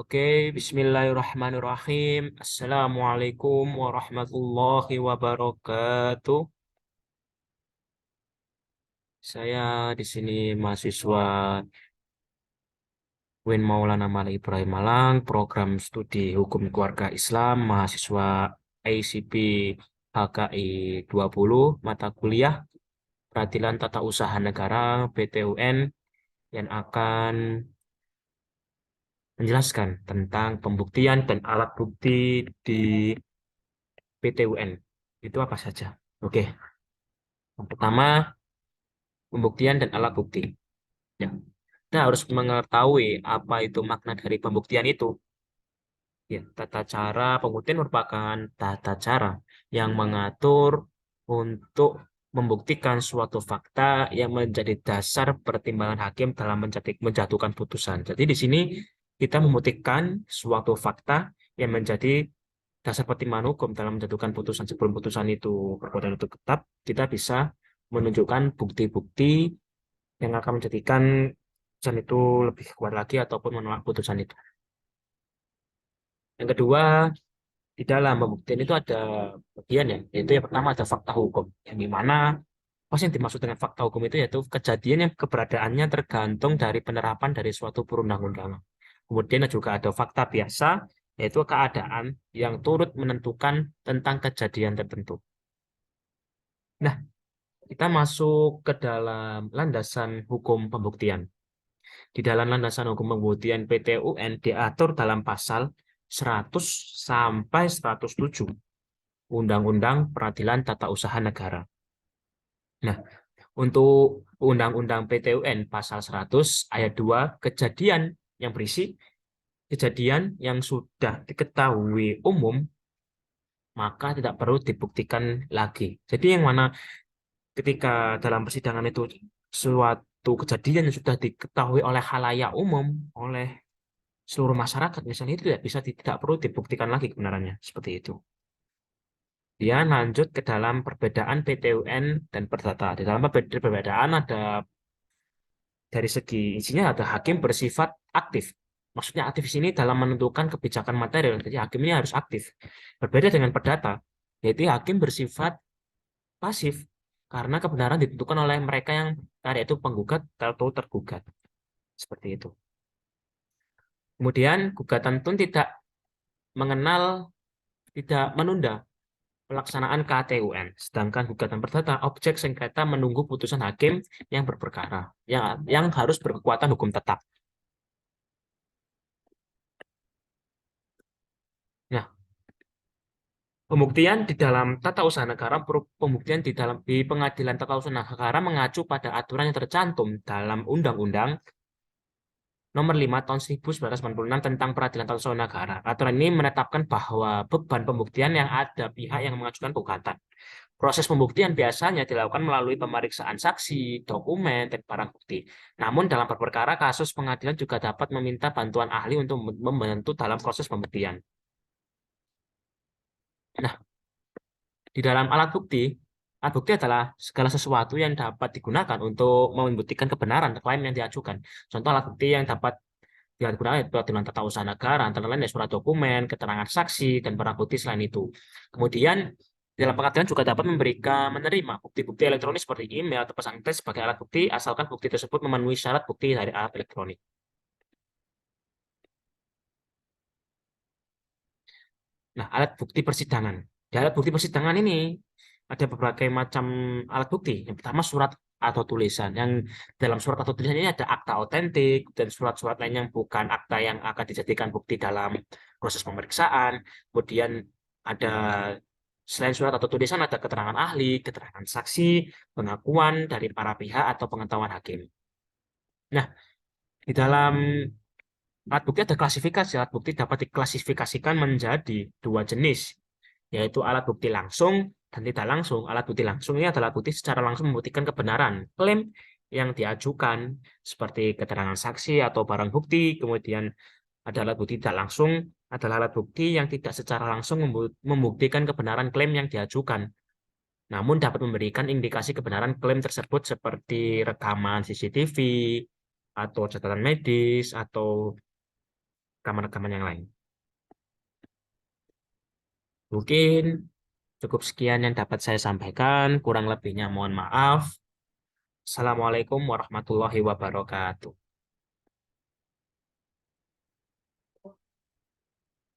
Oke, bismillahirrahmanirrahim. Assalamualaikum warahmatullahi wabarakatuh. Saya di sini mahasiswa Win Maulana Malik Ibrahim Malang, program studi Hukum Keluarga Islam, mahasiswa ICP HKI 20, mata kuliah Peradilan Tata Usaha Negara PTUN yang akan menjelaskan tentang pembuktian dan alat bukti di PTUN. Itu apa saja? Oke. Yang pertama, pembuktian dan alat bukti. Ya. Kita harus mengetahui apa itu makna dari pembuktian itu. Ya, tata cara pembuktian merupakan tata cara yang mengatur untuk membuktikan suatu fakta yang menjadi dasar pertimbangan hakim dalam menjatuhkan putusan. Jadi di sini kita membuktikan suatu fakta yang menjadi dasar pertimbangan hukum dalam menjatuhkan putusan. Sebelum putusan itu berkuat dan itu tetap, kita bisa menunjukkan bukti-bukti yang akan menjadikan putusan itu lebih kuat lagi ataupun menolak putusan itu. Yang kedua, di dalam pembuktian itu ada bagian ya, yaitu yang pertama ada fakta hukum, yang dimana apa sih yang dimaksud dengan fakta hukum itu yaitu kejadian yang keberadaannya tergantung dari penerapan dari suatu perundang-undangan. Kemudian juga ada fakta biasa, yaitu keadaan yang turut menentukan tentang kejadian tertentu. Nah, kita masuk ke dalam landasan hukum pembuktian. Di dalam landasan hukum pembuktian PT UN diatur dalam pasal 100 sampai 107 Undang-Undang Peradilan Tata Usaha Negara. Nah, untuk Undang-Undang PT UN pasal 100 ayat 2, kejadian yang berisi kejadian yang sudah diketahui umum maka tidak perlu dibuktikan lagi. Jadi yang mana ketika dalam persidangan itu suatu kejadian yang sudah diketahui oleh khalayak umum, oleh seluruh masyarakat misalnya itu tidak perlu dibuktikan lagi kebenarannya seperti itu. Dia lanjut ke dalam perbedaan PTUN dan perdata. Di dalam perbedaan ada dari segi isinya ada hakim bersifat aktif. Maksudnya aktif di sini dalam menentukan kebijakan material. Jadi hakim ini harus aktif. Berbeda dengan perdata, yaitu hakim bersifat pasif karena kebenaran ditentukan oleh mereka yang karya itu penggugat atau tergugat. Seperti itu. Kemudian gugatan pun mengenal tidak menunda pelaksanaan KTUN. Sedangkan gugatan perdata, objek sengketa menunggu putusan hakim yang berperkara, yang harus berkekuatan hukum tetap. Nah, pembuktian di dalam tata usaha negara, pembuktian di pengadilan tata usaha negara mengacu pada aturan yang tercantum dalam Undang-Undang Nomor 5 tahun 1996 tentang Peradilan Tata Usaha Negara. Aturan ini menetapkan bahwa beban pembuktian yang ada pihak yang mengajukan gugatan. Proses pembuktian biasanya dilakukan melalui pemeriksaan saksi, dokumen, dan barang bukti. Namun dalam perkara kasus pengadilan juga dapat meminta bantuan ahli untuk membantu dalam proses pembuktian. Nah, di dalam alat bukti adalah segala sesuatu yang dapat digunakan untuk membuktikan kebenaran klaim yang diajukan. Contoh alat bukti yang dapat digunakan itu dengan tata usaha negara, antara lain ya surat dokumen, keterangan saksi, dan barang bukti selain itu. Kemudian, dalam pengadilan juga dapat menerima bukti-bukti elektronik seperti email atau pesan teks sebagai alat bukti, asalkan bukti tersebut memenuhi syarat bukti dari alat elektronik. Nah, alat bukti persidangan. Di alat bukti persidangan ini ada berbagai macam alat bukti. Yang pertama surat atau tulisan. Yang dalam surat atau tulisan ini ada akta otentik dan surat-surat lain yang bukan akta yang akan dijadikan bukti dalam proses pemeriksaan. Kemudian ada selain surat atau tulisan ada keterangan ahli, keterangan saksi, pengakuan dari para pihak atau pengetahuan hakim. Nah, di dalam alat bukti ada klasifikasi. Alat bukti dapat diklasifikasikan menjadi dua jenis, yaitu alat bukti langsung dan tidak langsung. Alat bukti langsung ini adalah bukti secara langsung membuktikan kebenaran klaim yang diajukan, seperti keterangan saksi atau barang bukti. Kemudian ada alat bukti tidak langsung, adalah alat bukti yang tidak secara langsung membuktikan kebenaran klaim yang diajukan, namun dapat memberikan indikasi kebenaran klaim tersebut seperti rekaman CCTV, atau catatan medis, atau rekaman-rekaman yang lain. Mungkin cukup sekian yang dapat saya sampaikan, kurang lebihnya mohon maaf. Assalamualaikum warahmatullahi wabarakatuh.